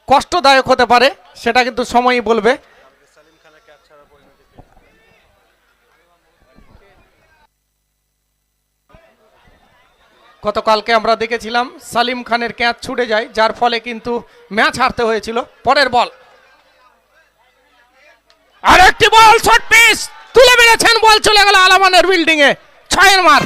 কষ্টদায়ক হতে পারে, সেটা কিন্তু সময়ই বলবে। গতকালকে আমরা দেখেছিলাম সালিম খানের ক্যাচ ছুটে যায়, যার ফলে কিন্তু ম্যাচ হারতে হয়েছিল। পরের বল, আর একটি বল শর্ট পিচ তুলে মেরেছেন, বল চলে গেল আলামানের বিল্ডিং এ, 6 মার।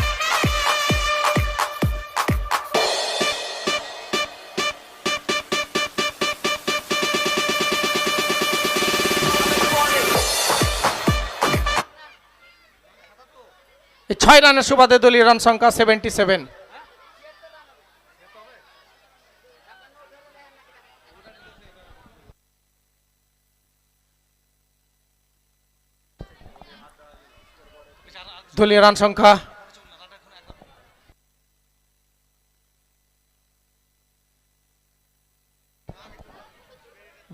এই 6 রানের সুবাদে দলীয় রান সংখ্যা 77। দলীয় রান সংখ্যা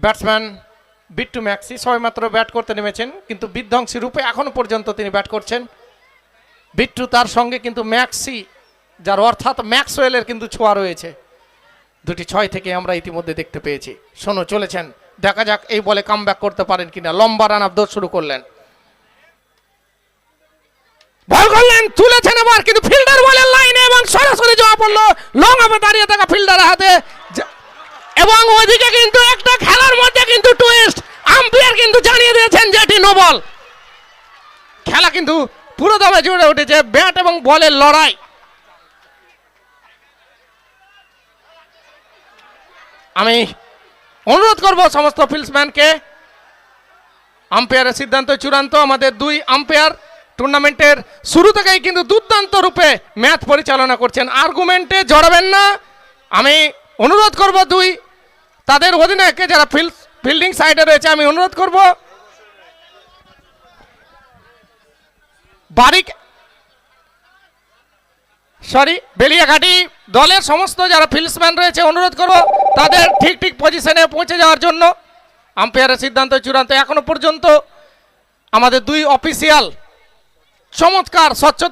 ব্যাটসম্যান বিট্টু ম্যাক্সি সবেমাত্র ব্যাট করতে নেমেছেন, কিন্তু বিধ্বংসী রূপে এখনো পর্যন্ত তিনি ব্যাট করছেন। বিট্টু তার সঙ্গে কিন্তু ম্যাক্সি, যার অর্থাৎ ম্যাক্সওয়েলের কিন্তু ছোঁয়া রয়েছে। দুটি 6 থেকে আমরা ইতিমধ্যে দেখতে পেয়েছি। শোনো চলেছেন, দেখা যাক এই বলে কামব্যাক করতে পারেন কিনা। লম্বা রান আপ দৌড় শুরু করলেন, বল করলেন, তুলেছেন এবার, কিন্তু ফিল্ডার বলের লাইনে এবং সরাসরি জমা পড়লো লং অফে দাঁড়িয়ে থাকা ফিল্ডারের হাতে। এবং ওইদিকে কিন্তু একটা খেলার মধ্যে কিন্তু টুইস্ট, আম্পায়ার কিন্তু জানিয়ে দিয়েছেন যে এটি নো বল। খেলা কিন্তু পুরো দমে জুড়ে উঠেছে, ব্যাট এবং বলের লড়াই। আমি অনুরোধ করব সমস্ত ফিল্ডসম্যানকে, আম্পায়ারের সিদ্ধান্ত চূড়ান্ত। আমাদের 2 আম্পায়ার টুর্নামেন্টের শুরু থেকেই কিন্তু দুর্দান্ত রূপে ম্যাচ পরিচালনা করছেন, আর্গুমেন্টে জড়াবেন না। আমি অনুরোধ করব 2 তাদের অধিনায়ককে, যারা ফিল্ডিং সাইডে রয়েছে, আমি অনুরোধ করব বেলিয়াঘাটি দলের সমস্ত যারা ফিল্ডসম্যান রয়েছে, অনুরোধ করব তাদের ঠিক পজিশনে পৌঁছে যাওয়ার জন্য। আম্পায়ারের সিদ্ধান্ত চূড়ান্ত। এখনো পর্যন্ত আমাদের 2 অফিসিয়াল চমৎকার স্বচ্ছতা